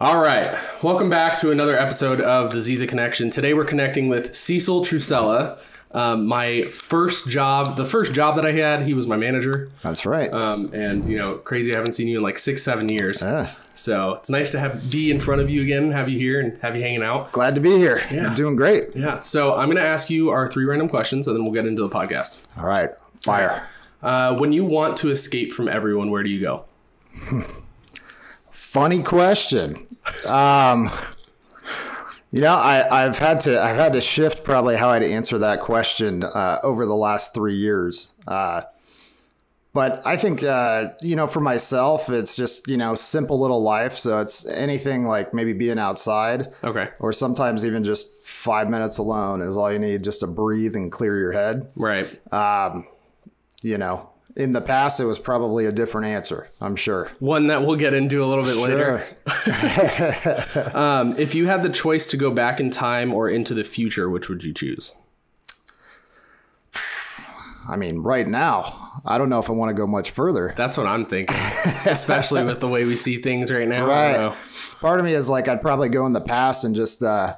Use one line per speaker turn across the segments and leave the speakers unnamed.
All right. Welcome back to another episode of the Ziza Connection. Today we're connecting with Cecil Trusela. My first job, the first job that I had, he was my manager.
That's right.
And, you know, crazy, I haven't seen you in like 6-7 years.
Yeah.
So it's nice to be in front of you again, have you here and have you hanging out.
Glad to be here.
Yeah.
You're doing great.
Yeah. So I'm going to ask you our 3 random questions and then we'll get into the podcast.
All right. Fire.
When you want to escape from everyone, where do you go?
Funny question. You know, I've had to shift probably how I'd answer that question over the last 3 years. But I think, you know, for myself, it's just, you know, simple little life. So it's anything like maybe being outside.
Okay.
Or sometimes even just 5 minutes alone is all you need just to breathe and clear your head.
Right.
You know, in the past, it was probably a different answer, I'm sure.
One that we'll get into a little bit later. If you had the choice to go back in time or into the future, which would you choose?
I mean, right now, I don't know if I want to go much further.
That's what I'm thinking, especially with the way we see things right now.
Right.
I don't know.
Part of me is like, I'd probably go in the past and just kind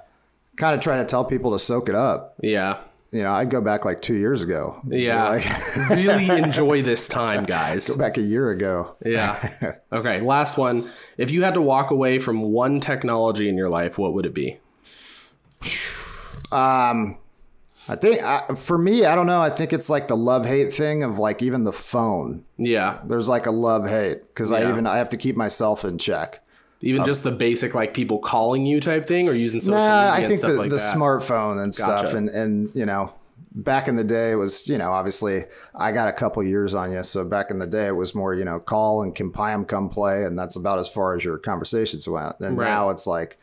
of try to tell people to soak it up.
Yeah.
You know, I'd go back like 2 years ago.
Yeah.
Like,
really enjoy this time, guys.
go back a year ago.
Yeah. Okay. Last one. If you had to walk away from one technology in your life, what would it be?
I think for me, I don't know. I think it's like the love-hate thing of like even the phone.
Yeah.
There's like a love-hate because
Yeah.
I have to keep myself in check.
Even just the basic like people calling you type thing or using social media
I
and
think
stuff like
the
that?
smartphone and
Gotcha.
stuff. And, you know, back in the day it was, you know, obviously I got a couple years on you. So back in the day it was more, you know, call and come play. And that's about as far as your conversations went. And
Right.
now it's like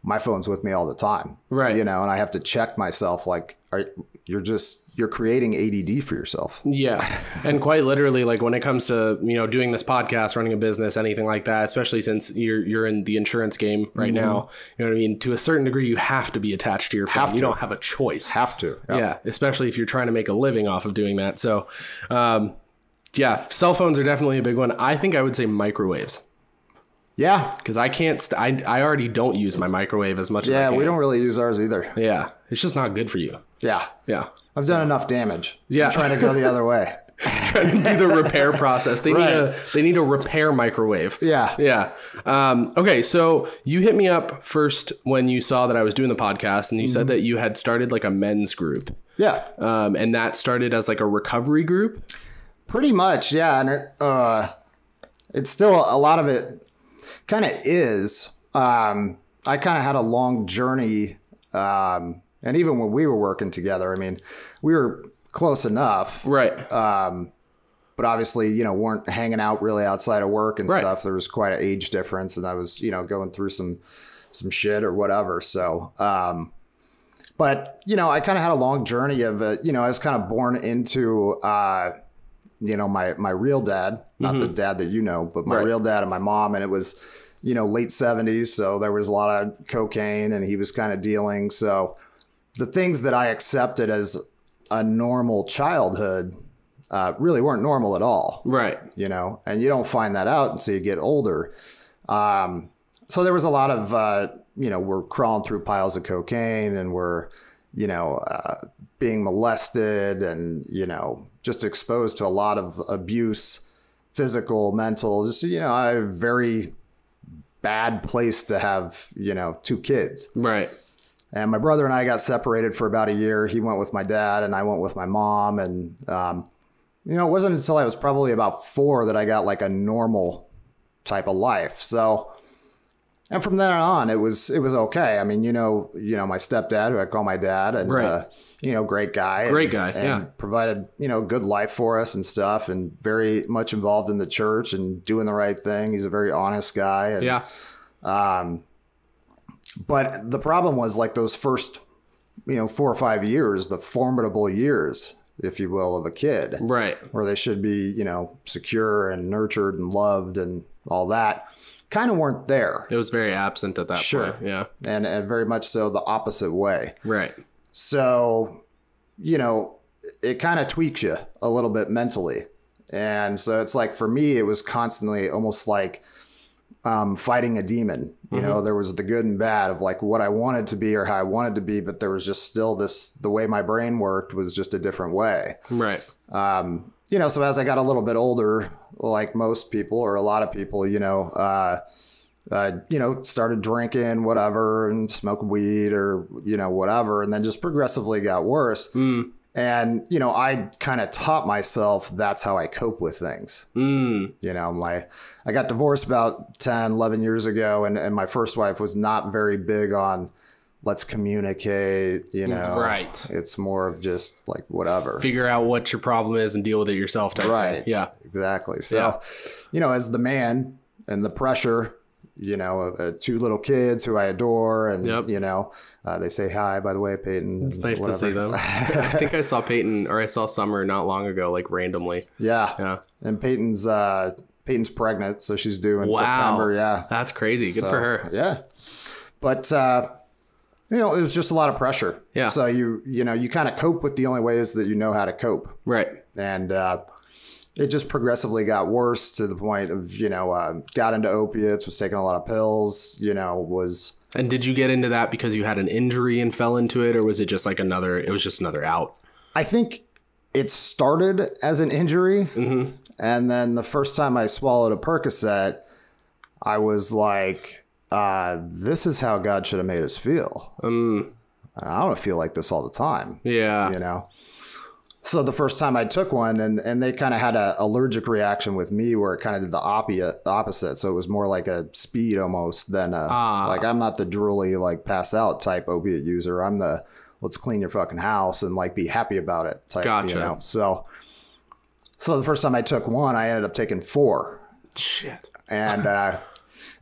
my phone's with me all the time.
Right.
You know, and I have to check myself like, you're creating ADD for yourself.
Yeah. And quite literally, like when it comes to, you know, doing this podcast, running a business, anything like that, especially since you're in the insurance game right now, you know what I mean? To a certain degree, you have to be attached to your phone. You don't have a choice.
Have to.
Yeah. Especially if you're trying to make a living off of doing that. So, yeah, cell phones are definitely a big one. I think I would say microwaves.
Yeah.
Because I can't, I already don't use my microwave as much as I
Yeah.
can.
We don't really use ours either.
Yeah. It's just not good for you.
Yeah.
Yeah.
I've done enough damage.
Yeah.
I'm trying to go the other way.
Trying to do the repair process. They need a repair microwave.
Yeah.
Yeah. Okay. So you hit me up first when you saw that I was doing the podcast and you said that you had started like a men's group.
Yeah.
And that started as like a recovery group.
Pretty much. Yeah. And it's still a lot of it kind of is. I kind of had a long journey. And even when we were working together, I mean, we were close enough.
Right.
But obviously, you know, weren't hanging out really outside of work and
Right.
stuff. There was quite an age difference and I was, you know, going through some shit or whatever. So, but, you know, I kind of had a long journey of, you know, I was kind of born into, you know, my real dad, not the dad that you know, but my
Right.
real dad and my mom. And it was, you know, late 70s. So there was a lot of cocaine and he was kind of dealing. So the things that I accepted as a normal childhood really weren't normal at all.
Right.
You know, and you don't find that out until you get older. So there was a lot of, you know, we're crawling through piles of cocaine and we're, you know, being molested and, you know, just exposed to a lot of abuse, physical, mental, just, you know, a very bad place to have, you know, 2 kids.
Right.
And my brother and I got separated for about a year. He went with my dad and I went with my mom. And, you know, it wasn't until I was probably about 4 that I got like a normal type of life. So, and from then on, it was okay. I mean, you know, my stepdad, who I call my dad, and,
Right.
you know, great guy.
Great guy,
and
yeah.
provided, you know, good life for us and stuff and very much involved in the church and doing the right thing. He's a very honest guy. And,
Yeah.
But the problem was like those first, you know, 4 or 5 years, the formidable years, if you will, of a kid.
Right.
Where they should be, you know, secure and nurtured and loved and all that, kind of weren't there.
It was very absent at that point. Yeah.
And very much so the opposite way.
Right.
So, you know, it kind of tweaks you a little bit mentally. And so it's like, for me, it was constantly almost like, fighting a demon. You know, there was the good and bad of like what I wanted to be or how I wanted to be, but there was just still the way my brain worked was just a different way.
Right.
You know, so as I got a little bit older, like most people or a lot of people, you know, started drinking whatever and smoke weed or, you know, whatever. And then just progressively got worse. And, you know, I kind of taught myself that's how I cope with things. You know, I got divorced about 10, 11 years ago. And my first wife was not very big on let's communicate, you know.
Right.
It's more of just like whatever.
Figure out what your problem is and deal with it yourself type thing. Yeah.
Exactly. So, you know, as the man and the pressure, you know, 2 little kids who I adore. And, you know, they say hi, by the way, Peyton.
It's nice to see them. I think I saw Peyton or I saw Summer not long ago, like randomly.
Yeah. And Peyton's pregnant. So she's due in September. Yeah.
That's crazy. Good for her.
Yeah. But, you know, it was just a lot of pressure.
Yeah.
So you know, you kind of cope with the only ways that you know how to cope.
Right.
And, it just progressively got worse to the point of, you know, got into opiates, was taking a lot of pills, you know, was.
And did you get into that because you had an injury and fell into it? Or was it just like it was just another out?
I think it started as an injury. And then the first time I swallowed a Percocet, I was like, this is how God should have made us feel. I don't want to feel like this all the time.
Yeah.
You know? So the first time I took one and they kind of had an allergic reaction with me where it kind of did the opposite. So it was more like a speed almost than like I'm not the drooly, like pass out type opiate user. I'm the let's clean your fucking house and like be happy about it type,
Gotcha.
You know? So the first time I took one, I ended up taking 4.
Shit.
And that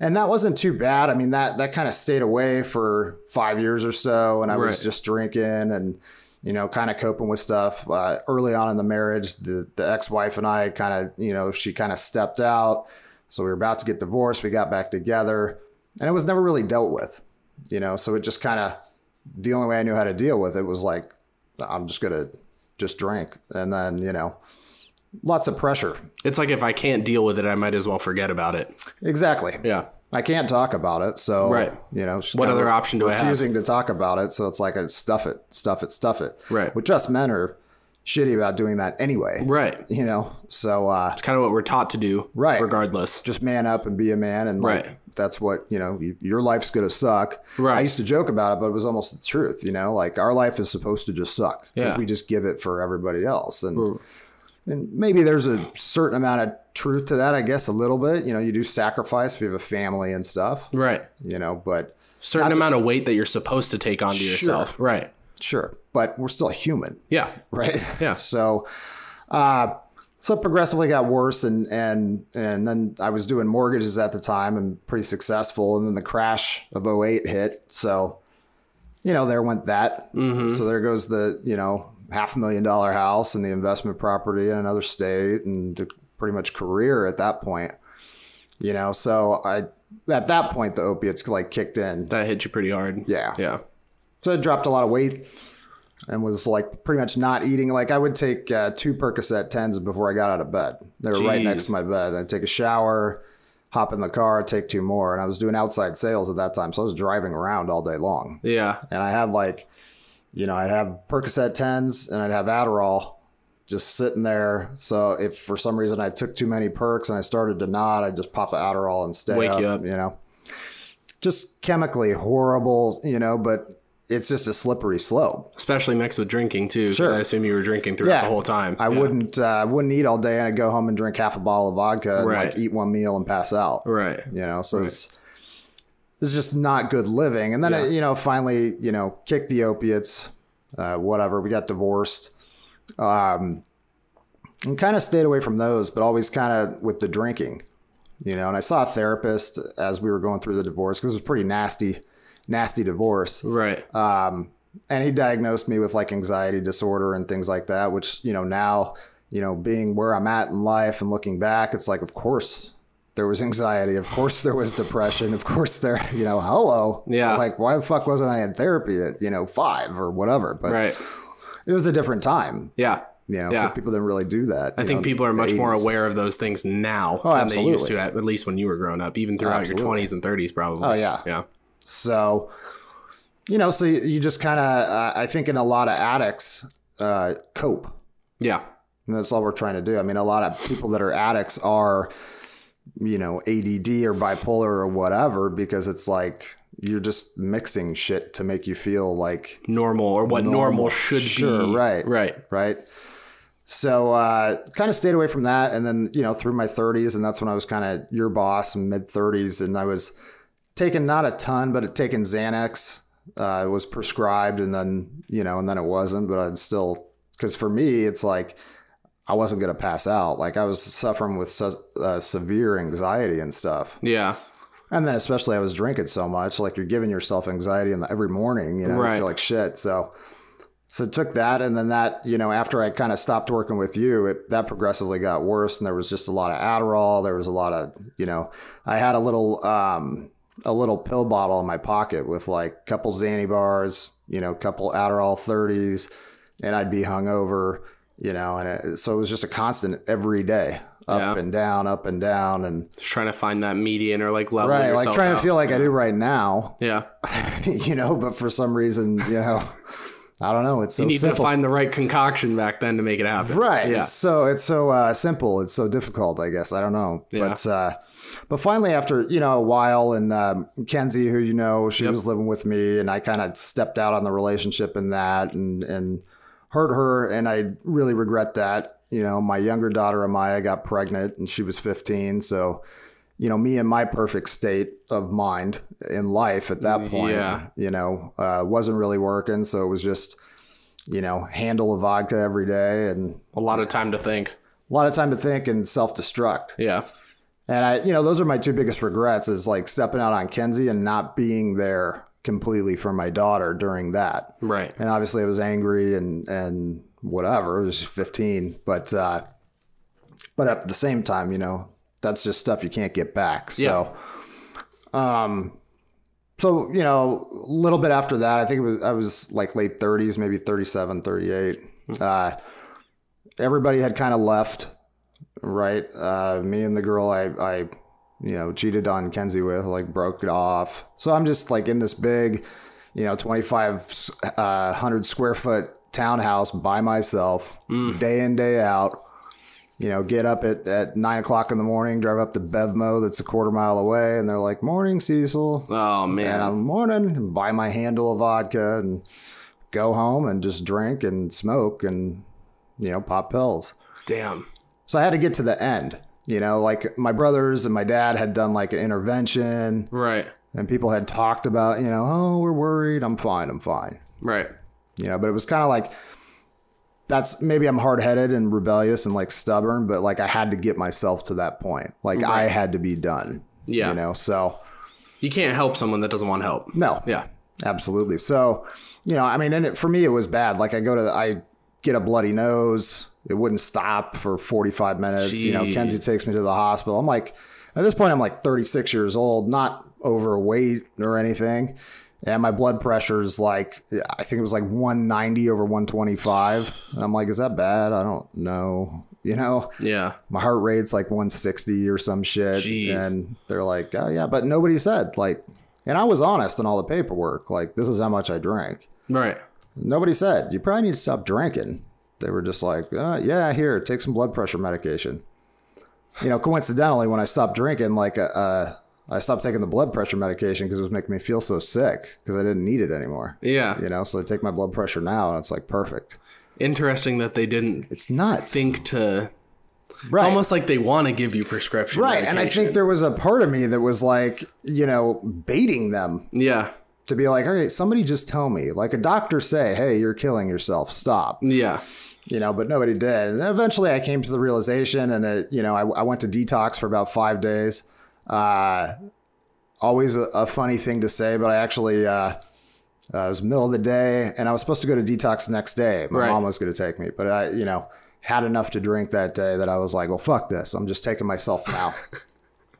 wasn't too bad. I mean, that kind of stayed away for 5 years or so. And I was just drinking and, you know, kind of coping with stuff. Early on in the marriage, the ex-wife and I kind of, you know, she kind of stepped out. So we were about to get divorced. We got back together and it was never really dealt with, you know, so it just kind of, the only way I knew how to deal with it was like, I'm just going to just drink. And then, you know, lots of pressure.
It's like if I can't deal with it, I might as well forget about it.
Exactly.
Yeah.
I can't talk about it. So, you know,
what other option do I have?
Refusing to talk about it. So it's like I stuff it.
Right.
Which us men are shitty about doing that anyway.
Right.
You know, so.
It's kind of what we're taught to do.
Right.
Regardless.
Just man up and be a man. And like, that's what, you know, your life's going to suck.
Right.
I used to joke about it, but it was almost the truth, you know, like our life is supposed to just suck.
Yeah.
We just give it for everybody else. And maybe there's a certain amount of truth to that, I guess, a little bit. You know, you do sacrifice if you have a family and stuff.
Right.
You know, but...
certain amount of weight that you're supposed to take onto yourself. Right.
Sure. But we're still human.
Yeah.
Right?
Yeah.
So it progressively got worse. And then I was doing mortgages at the time and pretty successful. And then the crash of '08 hit. So, you know, there went that. So there goes the, you know... $500,000 house and the investment property in another state and pretty much career at that point, you know? So at that point, the opiates like kicked in.
That hit you pretty hard.
Yeah.
Yeah.
So I dropped a lot of weight and was like pretty much not eating. Like I would take 2 Percocet 10s before I got out of bed. They were right next to my bed. I'd take a shower, hop in the car, take 2 more. And I was doing outside sales at that time. So I was driving around all day long.
Yeah.
And I had like, you know, I'd have Percocet 10s and I'd have Adderall just sitting there. So if for some reason I took too many perks and I started to nod, I'd just pop an Adderall and stay
Wake you up.
You know, just chemically horrible, you know, but it's just a slippery slope.
Especially mixed with drinking too.
Sure.
I assume you were drinking throughout the whole time.
I wouldn't eat all day and I'd go home and drink half a bottle of vodka and like eat 1 meal and pass out.
Right.
You know, so it's just not good living. And then, you know, finally, you know, kicked the opiates, whatever. We got divorced and kind of stayed away from those, but always kind of with the drinking, you know. And I saw a therapist as we were going through the divorce because it was a pretty nasty divorce.
Right.
And he diagnosed me with like anxiety disorder and things like that, which, you know, now, you know, being where I'm at in life and looking back, it's like, of course, there was anxiety. Of course there was depression. Of course there, you know, hello. Yeah. Like, why the fuck wasn't I in therapy at, you know, 5 or whatever? But it was a different time.
Yeah.
You know, so people didn't really do that.
I think people are much more aware of those things now than they used to, at least when you were growing up, even throughout your 20s and 30s, probably.
Oh, yeah.
Yeah.
So, you know, so you just kind of, I think in a lot of addicts, cope.
Yeah.
And that's all we're trying to do. I mean, a lot of people that are addicts are, you know, ADD or bipolar or whatever, because it's like you're just mixing shit to make you feel like
normal, or what normal should be.
Right. So kind of stayed away from that. And then, you know, through my 30s, and that's when I was kind of your boss in mid 30s. And I was taking not a ton, but taking Xanax. It was prescribed, and then, you know, and then it wasn't. But I'd still, because for me, it's like I wasn't going to pass out. Like I was suffering with severe anxiety and stuff.
Yeah.
And then especially I was drinking so much, like you're giving yourself anxiety every morning, you know, you feel like shit. So it took that. And then that, you know, after I kind of stopped working with you, that progressively got worse. And there was just a lot of Adderall. There was a lot of, you know, I had a little pill bottle in my pocket with like a couple Xanny bars, you know, a couple Adderall 30s, and I'd be hungover, you know, and so it was just a constant every day. Up and down, and
just trying to find that median or like level.
Right, like trying to feel like I do right now.
Yeah,
you know, but for some reason, you know, I don't know. It's so
you need
simple.
to find the right concoction back then to make it happen.
Right.
Yeah.
It's so simple. It's so difficult, I guess. I don't know. Yeah. But finally, after, you know, a while, and Kenzie, who you know, she was living with me, and I kind of stepped out on the relationship in that, and hurt her, and I really regret that. You know, my younger daughter, Amaya, got pregnant, and she was 15. So, you know, me in my perfect state of mind in life at that point, you know, wasn't really working. So it was just, you know, handle of vodka every day, and
a lot of time to think.
And self-destruct.
Yeah.
And you know, those are my two biggest regrets, is like stepping out on Kenzie and not being there completely for my daughter during that.
Right.
And obviously I was angry and whatever, it was 15, but at the same time, you know, that's just stuff you can't get back. So, so, you know, a little bit after that, I think I was like late 30s, maybe 37, 38. Everybody had kind of left, right? Me and the girl I you know, cheated on Kenzie with, like, broke it off. So I'm just like in this big, you know, 2,500 square foot townhouse by myself, day in, day out, you know, get up at 9 o'clock in the morning, drive up to Bevmo that's a quarter mile away, and they're like, "Morning, Cecil."
Oh man.
And I'm morning, and buy my handle of vodka and go home and just drink and smoke and, you know, pop pills.
Damn.
So I had to get to the end, you know, like my brothers and my dad had done like an intervention.
Right.
And people had talked about, you know, "Oh, we're worried. I'm fine.
Right.
You know, but it was kind of like, maybe I'm hard-headed and rebellious and like stubborn, but like I had to get myself to that point. Like I had to be done. Yeah. You know, so
you can't help someone that doesn't want help.
No.
Yeah.
Absolutely. So, you know, I mean, and for me, it was bad. Like I get a bloody nose. It wouldn't stop for 45 minutes. Jeez. You know, Kenzie takes me to the hospital. I'm like, at this point, I'm like 36 years old, not overweight or anything. And my blood pressure is like, I think it was like 190 over 125. And I'm like, is that bad? I don't know. You know?
Yeah.
My heart rate's like 160 or some shit.
Jeez.
And they're like, oh yeah. But nobody said, like, and I was honest in all the paperwork. Like, this is how much I drank.
Right.
Nobody said, you probably need to stop drinking. They were just like, yeah, here, take some blood pressure medication. You know, coincidentally, when I stopped drinking, like, I stopped taking the blood pressure medication because it was making me feel so sick because I didn't need it anymore.
Yeah.
You know, so I take my blood pressure now and it's like perfect.
Interesting that they didn't think to... Right. It's almost like they want to give you prescription medication.
And I think there was a part of me that was like, you know, baiting them.
Yeah.
To be like, all right, somebody just tell me. Like a doctor say, hey, you're killing yourself. Stop.
Yeah.
You know, but nobody did. And eventually I came to the realization and, you know, I went to detox for about 5 days. Always a funny thing to say, but I actually, it was middle of the day and I was supposed to go to detox the next day. My mom was going to take me, but I, you know, had enough to drink that day that I was like, well, fuck this. I'm just taking myself now.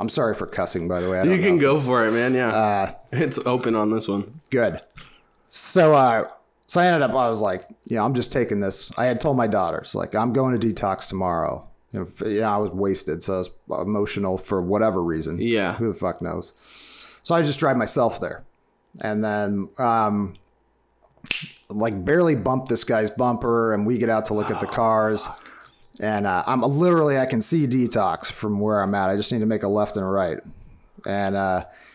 I'm sorry for cussing, by the way.
You can go for it, man. Yeah. It's open on this one.
Good. So So I was like, I'm just taking this. I had told my daughters, like, I'm going to detox tomorrow. I was wasted. So I was emotional for whatever reason.
Yeah.
Who the fuck knows? So I just drive myself there. And then, like, barely bumped this guy's bumper. And we get out to look at the cars. And I can see detox from where I'm at. I just need to make a left and a right. And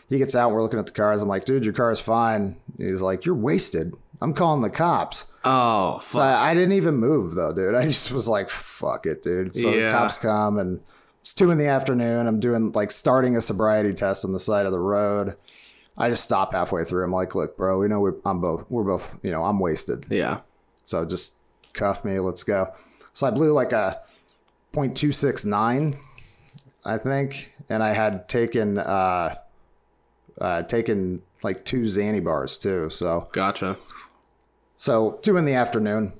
he gets out and we're looking at the cars. I'm like, dude, your car's fine. He's like, you're wasted. I'm calling the cops.
Oh, fuck.
So I didn't even move, though, dude. I just was like, fuck it, dude. So the cops come, and it's 2 PM. I'm doing, like, starting a sobriety test on the side of the road. I just stop halfway through. I'm like, look, bro, we're both, I'm wasted.
Yeah.
So just cuff me. Let's go. So I blew like a .269, I think. And I had taken like 2 Xanny bars too. So
gotcha.
So 2 PM.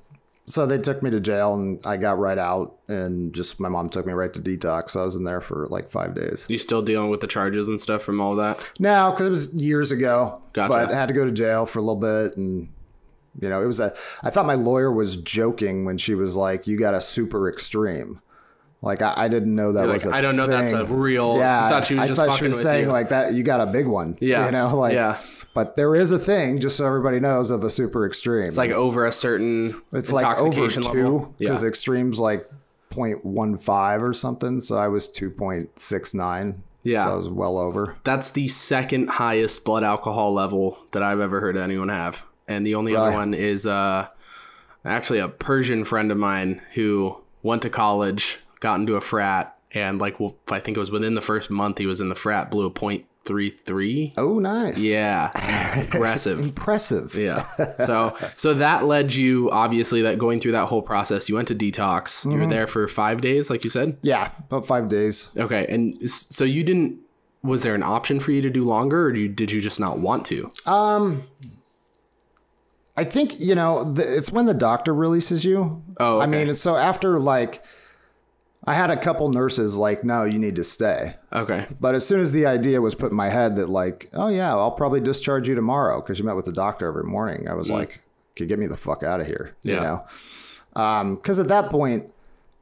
So they took me to jail and I got right out, and just my mom took me right to detox. So I was in there for like 5 days.
You still dealing with the charges and stuff from all that?
No, because it was years ago.
Gotcha.
But I had to go to jail for a little bit, and I thought my lawyer was joking when she was like, "You got a super extreme." Like I didn't know that was.
I don't know. That's a real.
Yeah,
I thought she was just fucking with
saying
you.
like that. You got a big one.
Yeah.
Yeah. But there is a thing, just so everybody knows, of a super extreme.
It's like over a certain
it's like over 2,
level.
because extreme's like 0.15 or something. So I was 2.69.
Yeah.
So I was well over.
That's the second highest blood alcohol level that I've ever heard anyone have. And the only other one is actually a Persian friend of mine who went to college, got into a frat, and I think it was within the first month he was in the frat, blew a .33.
Oh, nice.
Yeah. Aggressive.
Impressive.
Yeah. So that led you, obviously, that going through that whole process, you went to detox. Mm-hmm. You were there for 5 days, like you said?
Yeah, about 5 days.
Okay. And so was there an option for you to do longer, or did you just not want to?
I think, it's when the doctor releases you.
Oh, okay.
I mean, so after I had a couple nurses like, no, you need to stay.
Okay.
But as soon as the idea was put in my head that like, oh yeah, I'll probably discharge you tomorrow because you met with the doctor every morning, I was like, okay, get me the fuck out of here.
Yeah.
Because at that point,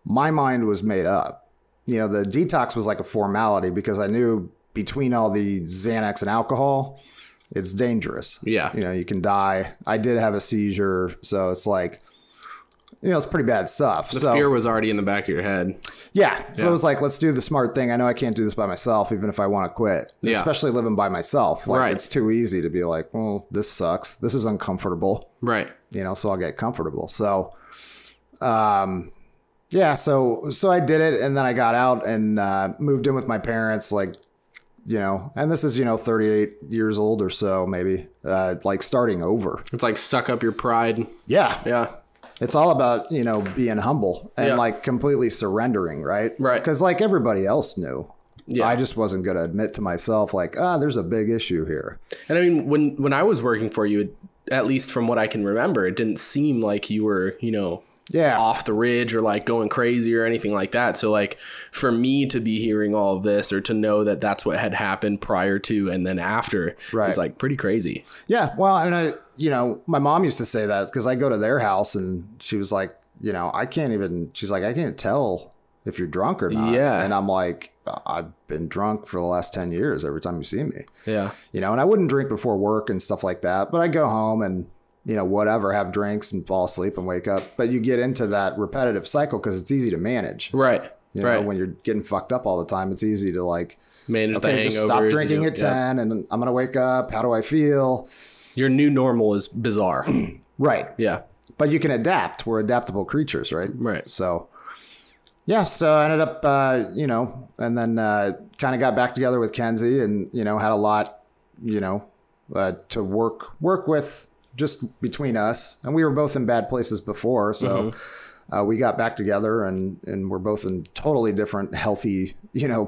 my mind was made up. The detox was like a formality because I knew between all the Xanax and alcohol, it's dangerous.
Yeah.
You can die. I did have a seizure. So it's like, it's pretty bad stuff.
The fear was already in the back of your head.
Yeah. So it was like, let's do the smart thing. I know I can't do this by myself, even if I want to quit. Yeah. Especially living by myself. Like, it's too easy to be like, well, this sucks. This is uncomfortable.
Right.
So I'll get comfortable. So, yeah. So I did it, and then I got out and moved in with my parents, and this is, 38 years old or so, maybe, like starting over.
It's like suck up your pride.
Yeah.
Yeah.
It's all about, being humble and like completely surrendering, right?
Right.
Because like everybody else knew.
Yeah.
I just wasn't going to admit to myself like, there's a big issue here.
And I mean, when I was working for you, at least from what I can remember, it didn't seem like you were, off the ridge or like going crazy or anything like that. So like for me to be hearing all of this or to know that that's what had happened prior to and then after is like pretty crazy.
Yeah. Well, and my mom used to say that because I go to their house and she was like, she's like, I can't tell if you're drunk or not.
Yeah.
And I'm like, I've been drunk for the last 10 years every time you see me.
Yeah.
And I wouldn't drink before work and stuff like that, but I go home and whatever, have drinks and fall asleep and wake up. But you get into that repetitive cycle because it's easy to manage.
Right.
When you're getting fucked up all the time, it's easy to like
manage the hangovers.
Just stop drinking at 10 and I'm going to wake up. How do I feel?
Your new normal is bizarre.
Right.
Yeah.
But you can adapt. We're adaptable creatures, right?
Right.
So, yeah. So I ended up, and then kind of got back together with Kenzie and, had a lot, to work with just between us. And we were both in bad places before. So we got back together and we're both in totally different, healthy,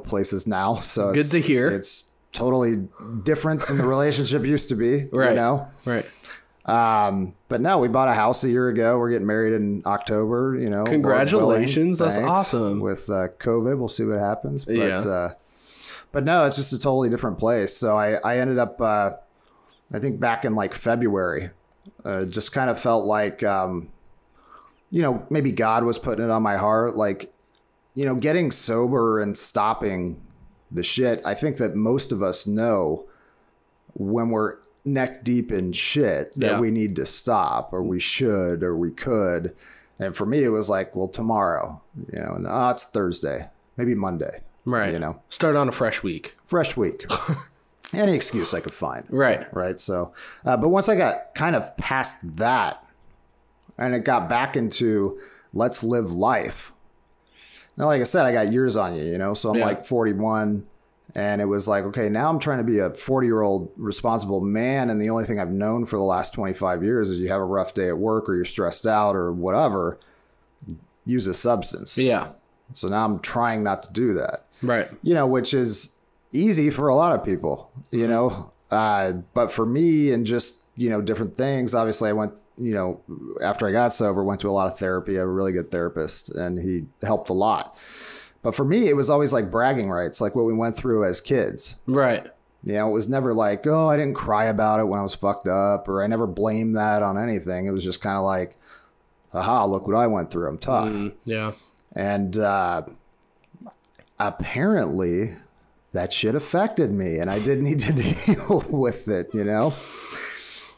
places now. So
good to hear.
It's totally different than the relationship used to be,
right.
Right. But no, we bought a house a year ago. We're getting married in October,
Congratulations. That's awesome.
With COVID, we'll see what happens. But, but no, it's just a totally different place. So I ended up, I think back in like February, Just kind of felt like, maybe God was putting it on my heart. Like, getting sober and stopping the shit. I think that most of us know when we're neck deep in shit that we need to stop, or we should, or we could. And for me, it was like, well, tomorrow, and it's Thursday, maybe Monday.
Right. Start on a fresh week. Any excuse I could find.
Right. Right. So, but once I got kind of past that and it got back into let's live life. Now, like I said, I got years on you, so I'm like 41, and it was like, okay, now I'm trying to be a 40-year-old responsible man. And the only thing I've known for the last 25 years is you have a rough day at work or you're stressed out or whatever, use a substance.
Yeah.
So now I'm trying not to do that.
Right.
Which is easy for a lot of people, but for me and just, different things, obviously I went, after I got sober, went to a lot of therapy. I have a really good therapist and he helped a lot. But for me, it was always like bragging rights, like what we went through as kids.
Right.
It was never like, oh, I didn't cry about it when I was fucked up, or I never blamed that on anything. It was just kind of like, aha, look what I went through. I'm tough.
Yeah. And
apparently that shit affected me and I didn't need to deal with it,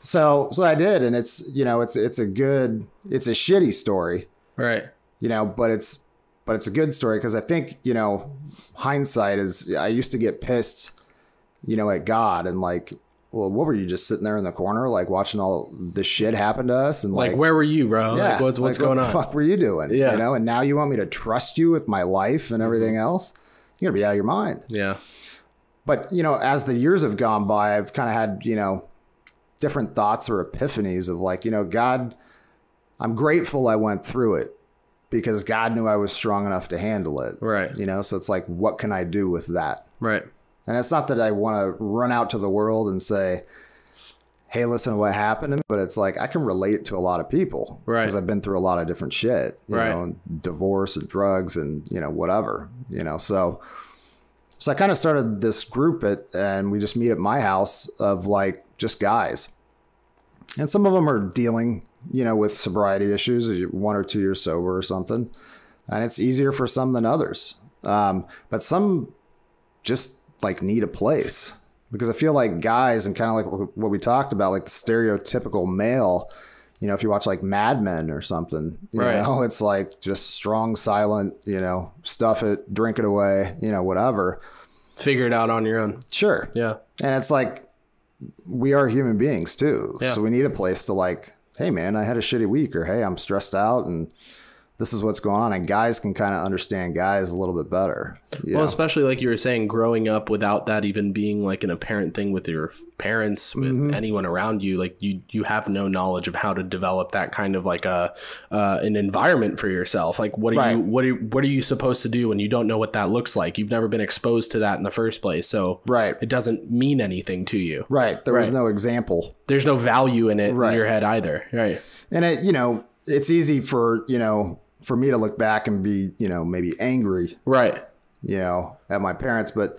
So I did. And it's a shitty story.
Right.
But it's a good story because I think, hindsight is, I used to get pissed, at God and like, well, what were you just sitting there in the corner, like watching all this shit happen to us? And
like where were you, bro?
Yeah,
like what's going on?
What the fuck were you doing?
Yeah.
And now you want me to trust you with my life and everything else? You gotta be out of your mind.
Yeah.
But, as the years have gone by, I've kind of had, different thoughts or epiphanies of like, God, I'm grateful I went through it because God knew I was strong enough to handle it.
Right.
So it's like, what can I do with that?
Right.
And it's not that I want to run out to the world and say, hey, listen to what happened to me. But it's like, I can relate to a lot of people.
Right.
Because I've been through a lot of different shit,
right.
Divorce and drugs and, whatever, So I kind of started this group and we just meet at my house of like just guys. And some of them are dealing, with sobriety issues, 1 or 2 years sober or something. And it's easier for some than others. But some just like need a place, because I feel like guys, and kind of like what we talked about, like the stereotypical male, if you watch like Mad Men or something, it's like just strong, silent, stuff it, drink it away, whatever.
Figure it out on your own.
Sure.
Yeah.
And it's like, we are human beings too. Yeah. So we need a place to like, hey man, I had a shitty week, or hey, I'm stressed out and this is what's going on. And guys can kind of understand guys a little bit better.
Well, especially like you were saying, growing up without that even being like an apparent thing with your parents, with anyone around you, like you have no knowledge of how to develop that kind of like an environment for yourself. Like what are you supposed to do when you don't know what that looks like? You've never been exposed to that in the first place. So it doesn't mean anything to you.
Right. There was no example.
There's no value in it in your head either. Right.
And it's easy for me to look back and be, maybe angry,
right,
at my parents, but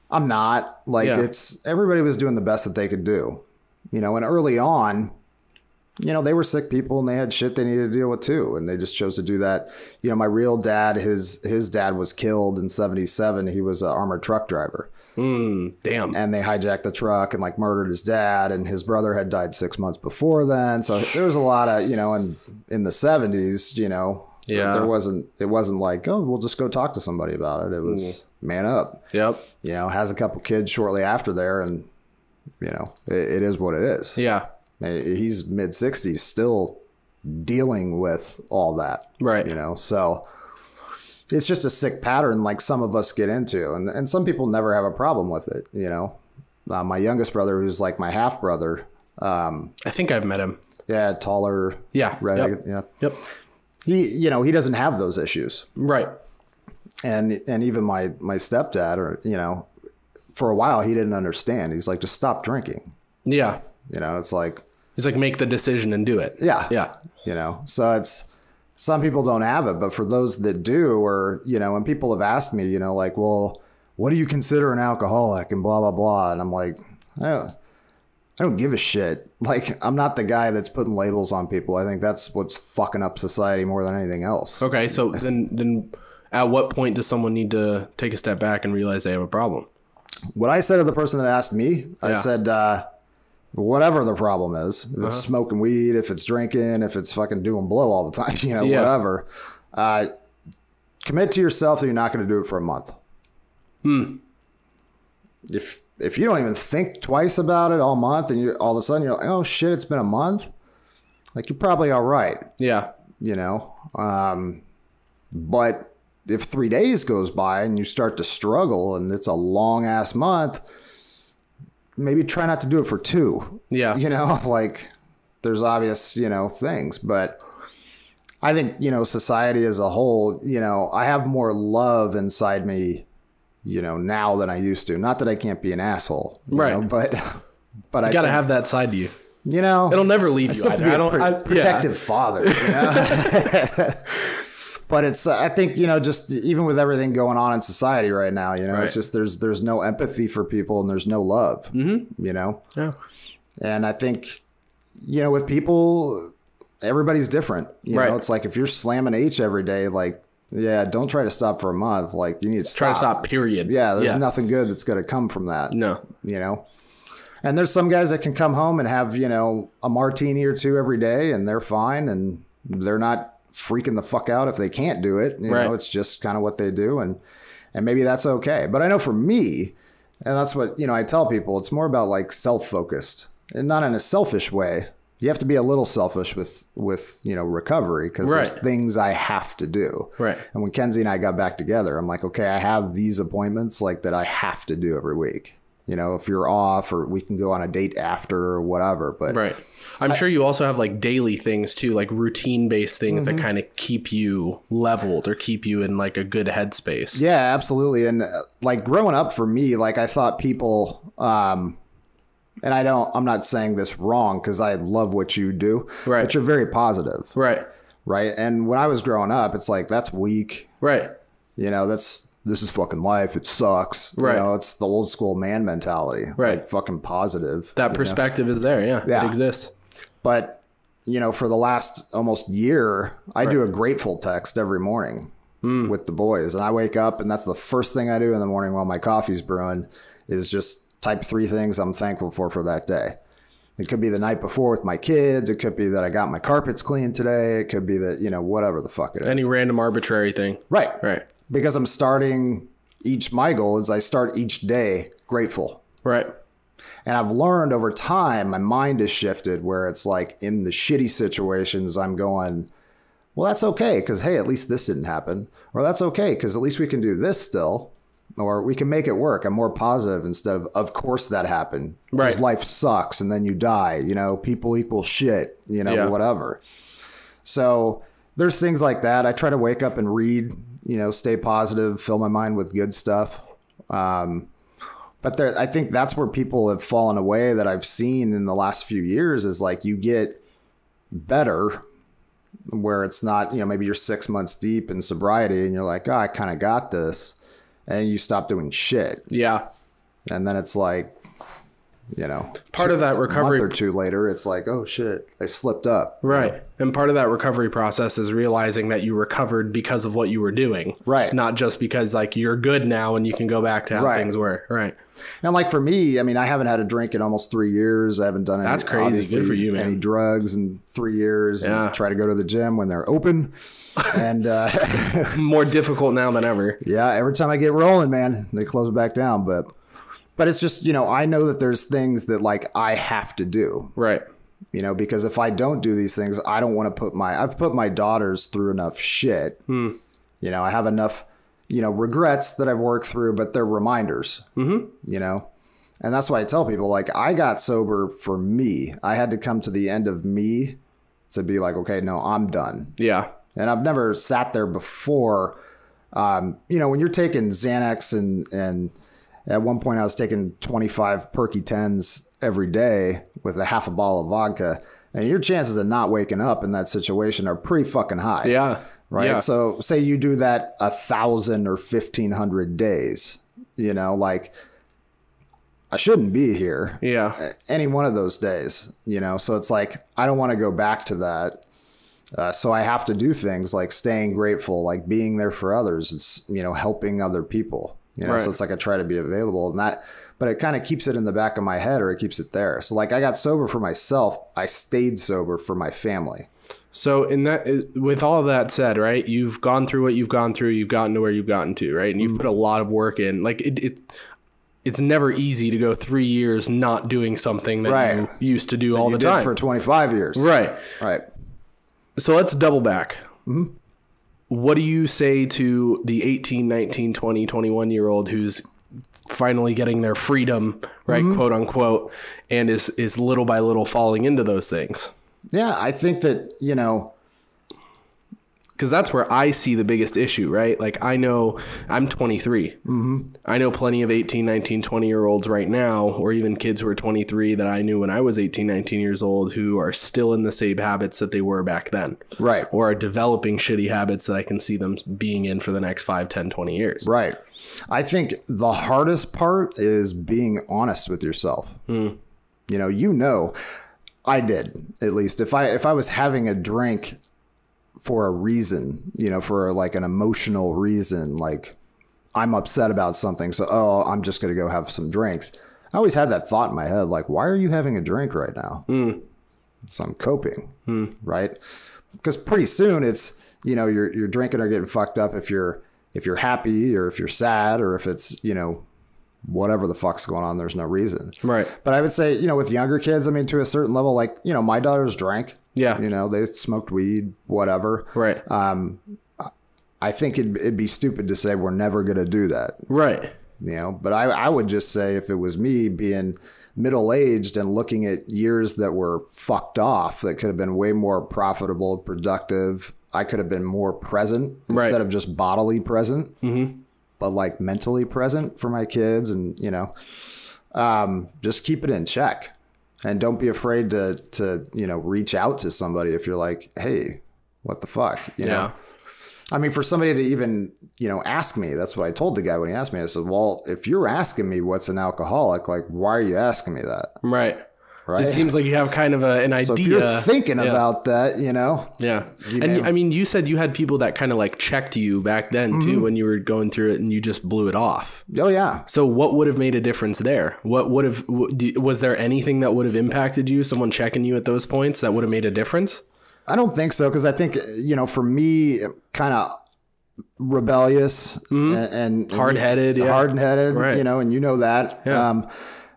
I'm not. Like, it's, everybody was doing the best that they could do, and early on, they were sick people and they had shit they needed to deal with too. And they just chose to do that. My real dad, his dad was killed in 1977. He was an armored truck driver.
Damn.
And they hijacked the truck and like murdered his dad, and his brother had died 6 months before then. So there was a lot of, in the 70s, it wasn't like, oh, we'll just go talk to somebody about it. It was man up.
Yep.
Has a couple kids shortly after there, and it is what it is.
Yeah.
He's mid-60s still dealing with all that.
Right.
So it's just a sick pattern like some of us get into, and some people never have a problem with it. My youngest brother, who's like my half brother.
I think I've met him.
Yeah. Taller.
Yeah.
Redheaded.
Yep.
Yeah.
Yep.
He doesn't have those issues.
Right.
And even my stepdad, or, for a while he didn't understand. He's like, just stop drinking.
Yeah.
It's like,
he's like, make the decision and do it.
Yeah.
Yeah.
So it's, some people don't have it, but for those that do, or, when people have asked me, like, well, what do you consider an alcoholic and blah, blah, blah. And I'm like, I don't give a shit, like, I'm not the guy that's putting labels on people. I think that's what's fucking up society more than anything else.
Okay, so then at what point does someone need to take a step back and realize they have a problem?
What I said to the person that asked me, I said, whatever the problem is, if it's smoking weed, if it's drinking, if it's fucking doing blow all the time, you know, whatever, commit to yourself that you're not going to do it for a month. If you don't even think twice about it all month and you all of a sudden you're like, oh shit, it's been a month. Like, you're probably all right.
Yeah.
You know? But if 3 days goes by and you start to struggle and it's a long ass month, maybe try not to do it for 2.
Yeah.
You know, like, there's obvious, you know, things, but I think, you know, society as a whole, you know, I have more love inside me, you know, now than I used to. Not that I can't be an asshole, you know, but
you gotta have that side to you.
You know,
it'll never leave you.
I don't protective father. You know? But it's, I think, you know, just even with everything going on in society right now, you know, it's just there's no empathy for people and there's no love. You know, and I think, you know, with people, everybody's different. You know, it's like if you're slamming H every day, like, yeah, don't try to stop for a month. Like, you need to stop.
Try to stop, period.
Yeah, there's nothing good that's going to come from that.
No.
You know? And there's some guys that can come home and have, you know, a martini or 2 every day and they're fine and they're not freaking the fuck out if they can't do it. You know, it's just kind of what they do and maybe that's okay. But I know for me, and that's what, you know, I tell people, it's more about like self-focused and not in a selfish way. You have to be a little selfish with you know, recovery because there's things I have to do. Right. And when Kenzie and I got back together, I'm like, okay, I have these appointments like that I have to do every week. You know, if you're off or we can go on a date after or whatever. But
I'm sure you also have like daily things too, like routine based things that kind of keep you leveled or keep you in like a good headspace.
Yeah, absolutely. And like growing up for me, like I thought people, and I'm not saying this wrong because I love what you do, but you're very positive. Right. And when I was growing up, it's like, that's weak. You know, this is fucking life. It sucks. You know, it's the old school man mentality. Like fucking positive.
That perspective is there. Yeah. It exists.
But, you know, for the last almost year, I do a grateful text every morning with the boys. And I wake up and that's the first thing I do in the morning while my coffee's brewing is just type 3 things I'm thankful for that day. It could be the night before with my kids. It could be that I got my carpets cleaned today. It could be that, you know, whatever the fuck it is.
Any random arbitrary thing.
Right. Because I'm starting my goal is I start each day grateful. And I've learned over time, my mind has shifted where it's like in the shitty situations, I'm going, well, that's okay. Cause hey, at least this didn't happen. Or that's okay. Cause at least we can do this still. Or we can make it work. I'm more positive instead of course that happened. Because life sucks and then you die. You know, people equal shit, you know, whatever. So there's things like that. I try to wake up and read, you know, stay positive, fill my mind with good stuff. But I think that's where people have fallen away that I've seen in the last few years is like you get better where it's not, you know, maybe you're 6 months deep in sobriety and you're like, oh, I kind of got this. And you stop doing shit. Yeah. And then it's like, you know,
part of that recovery,
a month or 2 later, it's like, oh shit, I slipped up.
Right. You know? And part of that recovery process is realizing that you recovered because of what you were doing. Right. Not just because like you're good now and you can go back to how things were. Right.
And like for me, I mean, I haven't had a drink in almost 3 years. I haven't done
That's crazy. Good for you, man.
Any drugs in 3 years. Yeah. And try to go to the gym when they're open. And
more difficult now than ever.
Yeah. Every time I get rolling, man, they close it back down. But it's just, you know, I know that there's things that like I have to do. Right. You know, because if I don't do these things, I don't want to I've put my daughters through enough shit. You know, I have enough, you know, regrets that I've worked through, but they're reminders, you know, and that's why I tell people like I got sober for me. I had to come to the end of me to be like, okay, no, I'm done. Yeah. And I've never sat there before. You know, when you're taking Xanax and at one point I was taking 25 Perky 10s every day with a half a bottle of vodka, and your chances of not waking up in that situation are pretty fucking high. Yeah. Right. Yeah. So say you do that 1,000 or 1,500 days, you know, like I shouldn't be here.
Yeah.
Any one of those days, so it's like, I don't want to go back to that. So I have to do things like staying grateful, like being there for others. It's, helping other people,
Right.
So it's like I try to be available and that, but it kind of keeps it in the back of my head, or it keeps it there. So like I got sober for myself. I stayed sober for my family.
So with all of that said, right, you've gone through what you've gone through, you've gotten to where you've gotten to, right? And you've put a lot of work in. Like it's never easy to go 3 years not doing something that you used to do all the time.
For 25 years.
Right.
Right.
So let's double back. Mm-hmm. What do you say to the 18, 19, 20, 21-year-old who's finally getting their freedom, right, quote unquote, and is little by little falling into those things?
Yeah, I think that,
because that's where I see the biggest issue, right? Like I know I'm 23. Mm-hmm. I know plenty of 18, 19, 20-year-olds right now, or even kids who are 23 that I knew when I was 18, 19 years old, who are still in the same habits that they were back then.
Right.
Or are developing shitty habits that I can see them being in for the next 5, 10, 20 years.
Right. I think the hardest part is being honest with yourself. I did, at least. If I was having a drink for a reason, for like an emotional reason, like I'm upset about something, so I'm just going to go have some drinks. I always had that thought in my head, like, why are you having a drink right now? So I'm coping, right? Because pretty soon it's, you're drinking or getting fucked up if you're happy or if you're sad or if it's, whatever the fuck's going on, there's no reason.
Right.
But I would say, with younger kids, I mean, to a certain level, like, my daughters drank.
Yeah.
They smoked weed, whatever.
Right.
I think it'd be stupid to say we're never going to do that.
Right.
But I would just say if it was me being middle-aged and looking at years that were fucked off, that could have been way more profitable, productive, I could have been more present instead of just bodily present, but like mentally present for my kids and, just keep it in check. And don't be afraid to reach out to somebody if you're like, hey, what the fuck? You know? I mean, for somebody to even, ask me, that's what I told the guy when he asked me. I said, well, if you're asking me what's an alcoholic, like, why are you asking me that?
Right.
Right.
It seems like you have kind of an idea.
So if you're thinking about that,
Yeah. And I mean, you said you had people that kind of like checked you back then too, when you were going through it and you just blew it off.
Oh yeah.
So what would have made a difference there? Was there anything that would have impacted you? Someone checking you at those points that would have made a difference?
I don't think so. Cause I think, for me, kind of rebellious and
hard-headed,
right. And that.
Yeah.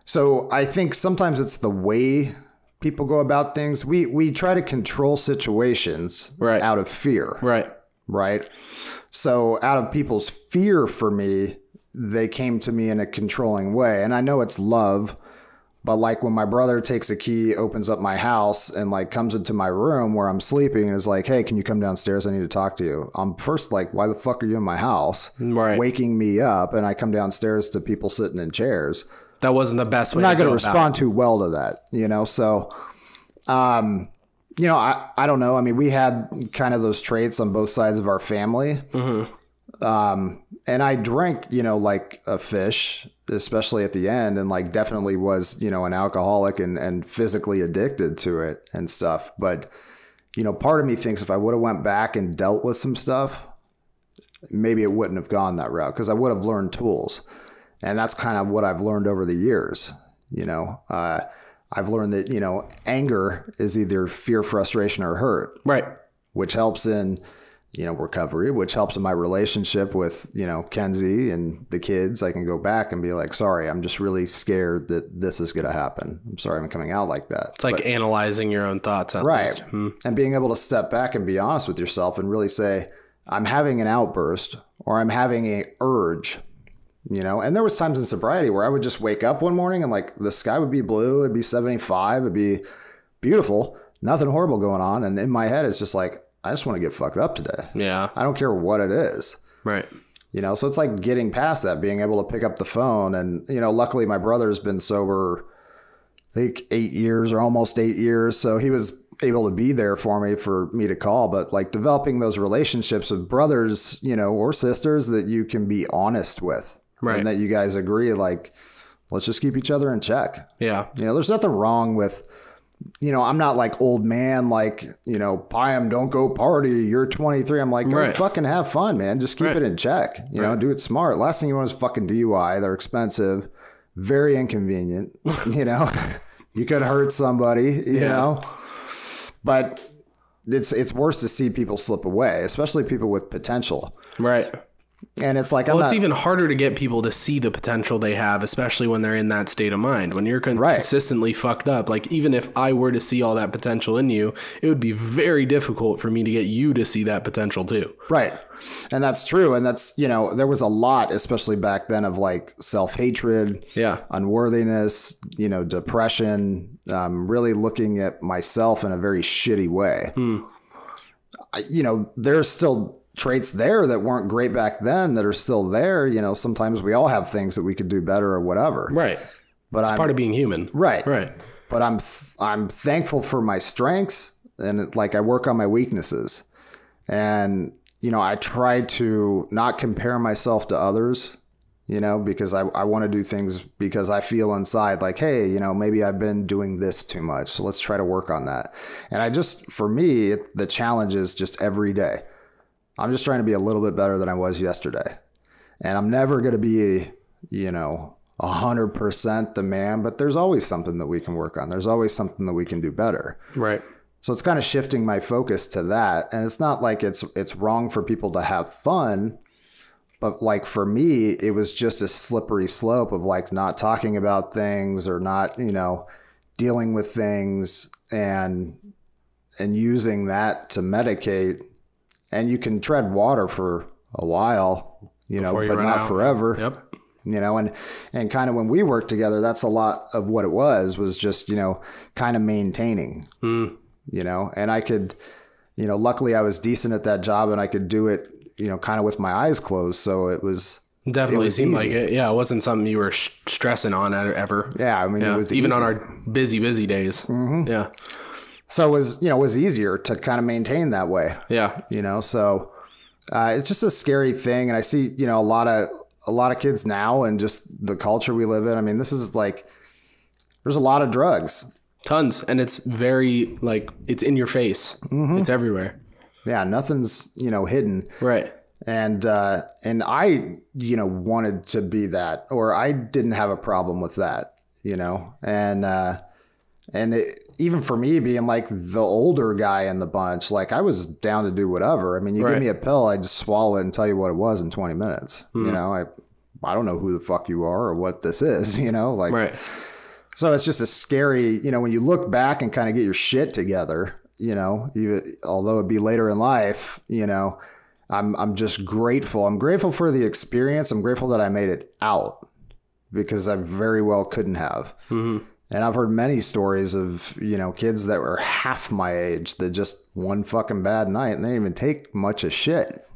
So I think sometimes it's the way people go about things. We try to control situations out of fear.
Right.
Right. So out of people's fear for me, they came to me in a controlling way. And I know it's love, but like when my brother takes a key, opens up my house and like comes into my room where I'm sleeping and is like, hey, can you come downstairs? I need to talk to you. I'm first like, why the fuck are you in my house?
Right.
Waking me up. And I come downstairs to people sitting in chairs.
That wasn't the best way.
I'm not going to respond too well to that, So, I don't know. I mean, we had kind of those traits on both sides of our family. And I drank, like a fish, especially at the end, and like definitely was, an alcoholic and physically addicted to it and stuff. But, part of me thinks if I would have went back and dealt with some stuff, maybe it wouldn't have gone that route because I would have learned tools. And that's kind of what I've learned over the years. I've learned that, anger is either fear, frustration, or hurt.
Right.
Which helps in, recovery, which helps in my relationship with, Kenzie and the kids. I can go back and be like, sorry, I'm just really scared that this is going to happen. I'm sorry I'm coming out like that.
It's like analyzing your own thoughts.
Right. And being able to step back and be honest with yourself and really say, I'm having an outburst or I'm having an urge. And there was times in sobriety where I would just wake up one morning and like the sky would be blue. It'd be 75. It'd be beautiful. Nothing horrible going on. And in my head, it's just like, I just want to get fucked up today.
Yeah.
I don't care what it is.
Right.
So it's like getting past that, being able to pick up the phone. And, luckily my brother's been sober, I think 8 years or almost 8 years. So he was able to be there for me to call, but like developing those relationships with brothers, or sisters that you can be honest with. Right. And that you guys agree, like, let's just keep each other in check.
Yeah.
You know, there's nothing wrong with, you know, I'm not like old man, like, you know, Payam, don't go party. You're 23. I'm like, go fucking have fun, man. Just keep it in check. You know, do it smart. Last thing you want is fucking DUI. They're expensive, very inconvenient. You know, you could hurt somebody, you know, but it's worse to see people slip away, especially people with potential.
Right.
And it's like,
it's even harder to get people to see the potential they have, especially when they're in that state of mind. When you're consistently fucked up, like even if I were to see all that potential in you, it would be very difficult for me to get you to see that potential too.
Right. And that's true. And that's, you know, there was a lot, especially back then, of like self-hatred, unworthiness, you know, depression, really looking at myself in a very shitty way. You know, there's still traits there that weren't great back then that are still there. You know, sometimes we all have things that we could do better or whatever.
Right.
But
it's part of being human.
Right.
Right.
But I'm thankful for my strengths, and like I work on my weaknesses. And, you know, I try to not compare myself to others, you know, because I want to do things because I feel inside like, hey, you know, maybe I've been doing this too much. So let's try to work on that. And for me, the challenge is just every day. I'm just trying to be a little bit better than I was yesterday. And I'm never going to be, you know, 100% the man, but there's always something that we can work on. There's always something that we can do better.
Right.
So it's kind of shifting my focus to that. And it's not like it's wrong for people to have fun, but like for me, it was just a slippery slope of like not talking about things or not, you know, dealing with things and using that to medicate. And you can tread water for a while, you know, but not forever.
Yep.
You know, and kind of when we worked together, that's a lot of what it was just, you know, kind of maintaining, you know, and I could, you know, luckily I was decent at that job and I could do it, you know, kind of with my eyes closed. So it was
definitely seemed easy. Like it. Yeah. It wasn't something you were stressing on ever.
Yeah. I mean, it was
even
easy.
on our busy days. Mm-hmm. Yeah.
So it was easier to kind of maintain that way.
Yeah.
You know, so it's just a scary thing. And I see, you know, a lot of kids now and just the culture we live in. I mean, this is like, there's a lot of drugs.
Tons. And it's very like, it's in your face. Mm-hmm. It's everywhere.
Yeah. Nothing's, you know, hidden.
Right.
And I, you know, wanted to be that, or I didn't have a problem with that, you know, even for me being like the older guy in the bunch, like I was down to do whatever. I mean, you give me a pill, I just swallow it and tell you what it was in 20 minutes. You know, I don't know who the fuck you are or what this is, you know, like, so it's just a scary, you know, when you look back and kind of get your shit together, you know, although it'd be later in life, you know, I'm just grateful. I'm grateful for the experience. I'm grateful that I made it out because I very well couldn't have. Mm-hmm. And I've heard many stories of, you know, kids that were half my age that just one fucking bad night and they didn't even take much of shit,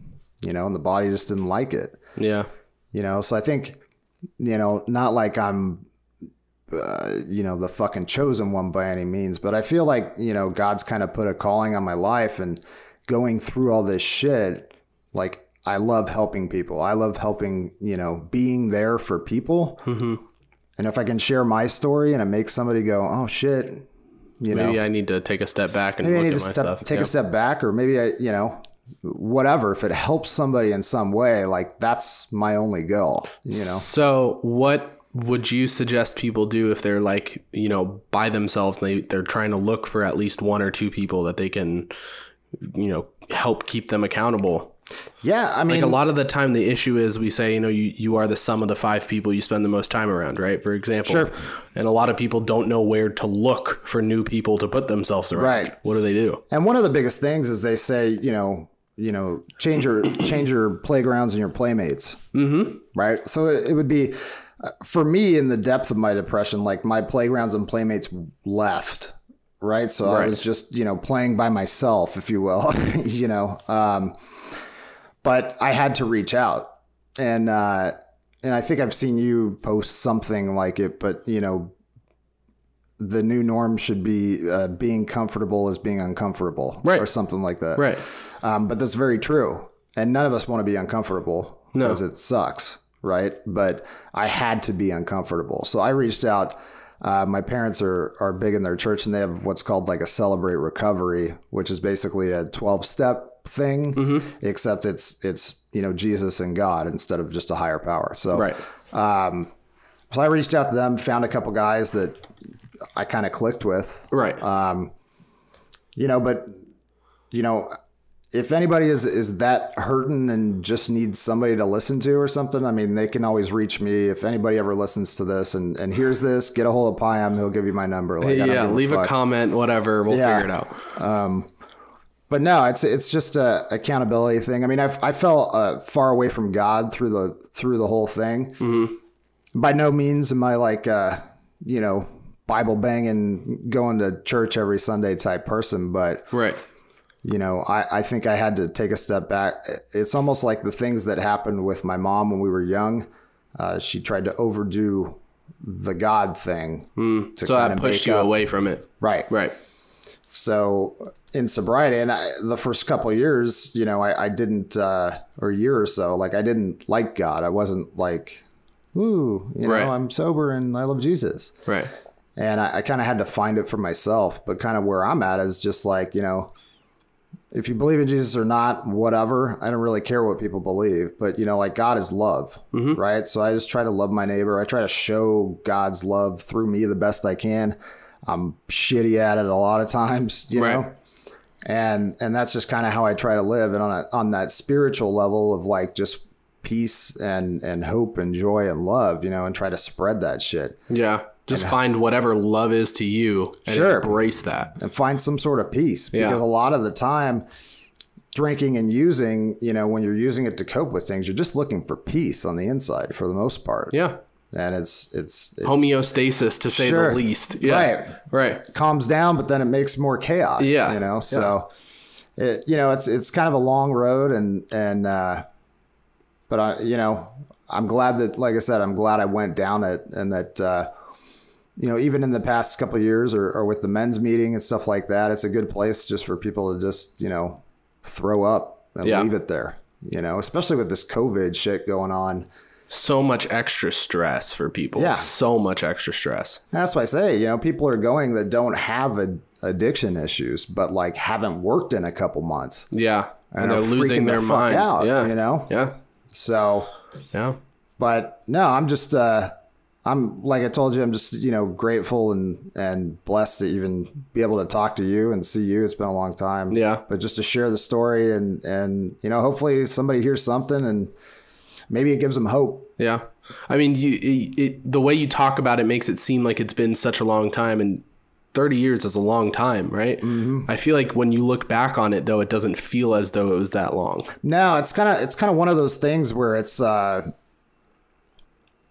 you know, and the body just didn't like it.
Yeah.
You know, so I think, you know, not like I'm, you know, the fucking chosen one by any means, but I feel like, you know, God's kind of put a calling on my life and going through all this shit. Like, I love helping people. I love helping, you know, being there for people. Mm-hmm. And if I can share my story and it makes somebody go, oh shit, you know,
maybe I need to take a step back and look at my stuff.
Take a step back, or maybe I, you know, whatever. If it helps somebody in some way, like that's my only goal, you know?
So what would you suggest people do if they're like, you know, by themselves and they're trying to look for at least one or two people that they can, you know, help keep them accountable?
Yeah, I mean,
like a lot of the time the issue is we say, you know, you are the sum of the 5 people you spend the most time around, right? For example. Sure. And a lot of people don't know where to look for new people to put themselves around.
Right.
What do they do?
And one of the biggest things is they say, you know, change your playgrounds and your playmates. Mm-hmm. Right. So it would be, for me, in the depth of my depression, like my playgrounds and playmates left. Right. So I was just, you know, playing by myself, if you will, you know, but I had to reach out, and I think I've seen you post something like it, but you know, the new norm should be being comfortable is being uncomfortable, or something like that. Right. But that's very true. And none of us want to be uncomfortable because it sucks. right? But I had to be uncomfortable. So I reached out. My parents are big in their church, and they have what's called like a Celebrate Recovery, which is basically a 12-step thing, except it's Jesus and God instead of just a higher power. So
Right.
So I reached out to them, found a couple guys that I kind of clicked with.
Right.
If anybody is that hurting and just needs somebody to listen to or something, I mean, they can always reach me. If anybody ever listens to this and hears this, get a hold of Payam. He'll give you my number. Like,
leave a comment, whatever. We'll figure it out.
But no, it's just a accountability thing. I mean, I felt far away from God through the whole thing. Mm-hmm. By no means am I like, Bible banging, going to church every Sunday type person. But,
right.
I think I had to take a step back. It's almost like the things that happened with my mom when we were young. She tried to overdo the God thing.
So that pushed you away from it.
Right.
Right.
So in sobriety, and the first couple of years, I didn't, or a year or so, like I didn't like God. I wasn't like, ooh, I'm sober and I love Jesus.
Right.
And I kind of had to find it for myself. But kind of where I'm at is just like, if you believe in Jesus or not, whatever, I don't really care what people believe. But, like God is love, right? So I just try to love my neighbor. I try to show God's love through me the best I can. I'm shitty at it a lot of times, you know? And that's just kind of how I try to live. And on that spiritual level of like just peace and hope and joy and love, and try to spread that shit.
Yeah. Just find whatever love is to you and embrace that.
And find some sort of peace. Because a lot of the time, drinking and using, when you're using it to cope with things, you're just looking for peace on the inside for the most part.
Yeah.
And it's
homeostasis, to say the least. Yeah. Right.
It calms down, but then it makes more chaos.
Yeah.
So, it's kind of a long road but I'm glad that, like I said, I'm glad I went down it and that, even in the past couple of years or with the men's meeting and stuff like that, it's a good place just for people to just, throw up and leave it there, especially with this COVID shit going on.
So much extra stress for people. Yeah. So much extra stress.
That's why I say, people are going that don't have addiction issues, but like haven't worked in a couple months.
Yeah. And they're losing their minds.
Out,
yeah. Yeah.
So,
yeah.
But no, I'm just, I'm like I told you, I'm just, grateful and blessed to even be able to talk to you and see you. It's been a long time.
Yeah.
But just to share the story and hopefully somebody hears something and maybe it gives them hope.
Yeah. I mean, the way you talk about it makes it seem like it's been such a long time, and 30 years is a long time, right? Mm-hmm. I feel like when you look back on it, though, it doesn't feel as though it was that long.
No, it's kind of one of those things where it's,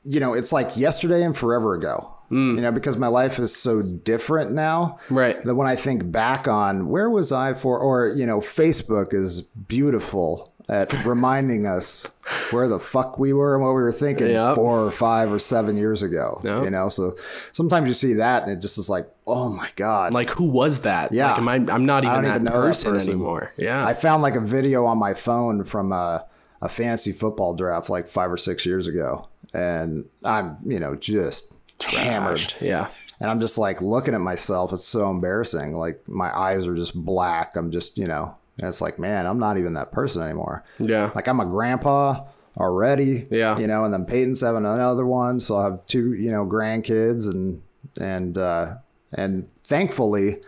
it's like yesterday and forever ago, because my life is so different now.
Right.
That when I think back on where was I or, Facebook is beautiful at reminding us where the fuck we were and what we were thinking 4 or 5 or 7 years ago, so sometimes you see that and it just is like, oh my God.
Like, who was that?
Yeah.
Like, I'm not even that person anymore. Yeah.
I found like a video on my phone from a fantasy football draft like 5 or 6 years ago. And I'm, just hammered.
Yeah.
And I'm just like looking at myself. It's so embarrassing. Like my eyes are just black. I'm just, and it's like, man, I'm not even that person anymore.
Yeah.
Like I'm a grandpa already. Yeah. And then Peyton's having another one. So I have 2, grandkids and thankfully,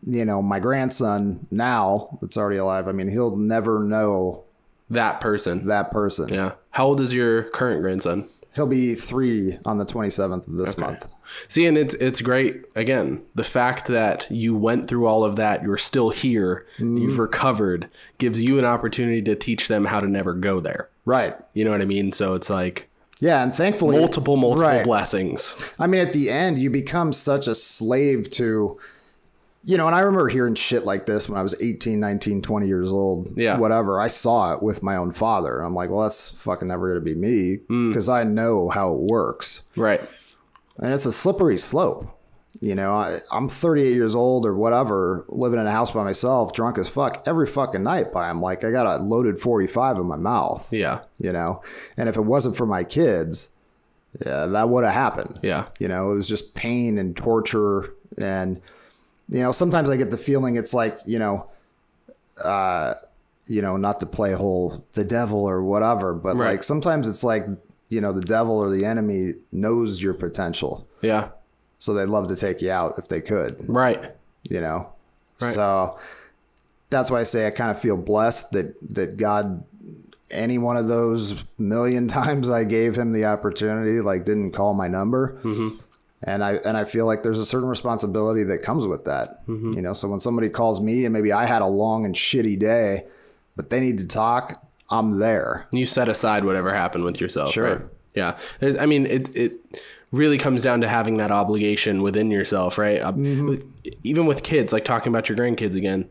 my grandson now that's already alive. I mean, he'll never know
that person.
Yeah.
How old is your current grandson?
He'll be 3 on the 27th of this month.
See, and it's great. Again, the fact that you went through all of that, you're still here, you've recovered, gives you an opportunity to teach them how to never go there.
Right.
You know what I mean? So it's like,
yeah, and thankfully
multiple blessings.
I mean, at the end, you become such a slave to, and I remember hearing shit like this when I was 18, 19, 20 years old.
Yeah.
Whatever. I saw it with my own father. I'm like, well, that's fucking never going to be me because I know how it works.
Right.
And it's a slippery slope. You know, I'm 38 years old or whatever, living in a house by myself, drunk as fuck every fucking night. I'm like, I got a loaded 45 in my mouth.
Yeah.
You know, and if it wasn't for my kids, yeah, that would have happened.
Yeah.
You know, it was just pain and torture. And, you know, sometimes I get the feeling it's like, not to play the devil or whatever, but like sometimes it's like, the devil or the enemy knows your potential. Yeah. So they'd love to take you out if they could. Right. Right. So that's why I say I kind of feel blessed that God, any one of those million times I gave him the opportunity, like didn't call my number. Mm-hmm. And I feel like there's a certain responsibility that comes with that. Mm-hmm. So when somebody calls me and maybe I had a long and shitty day, but they need to talk, I'm there. You set aside whatever happened with yourself. Sure. Right? Yeah. It really comes down to having that obligation within yourself, right? Mm-hmm. Even with kids, like talking about your grandkids again,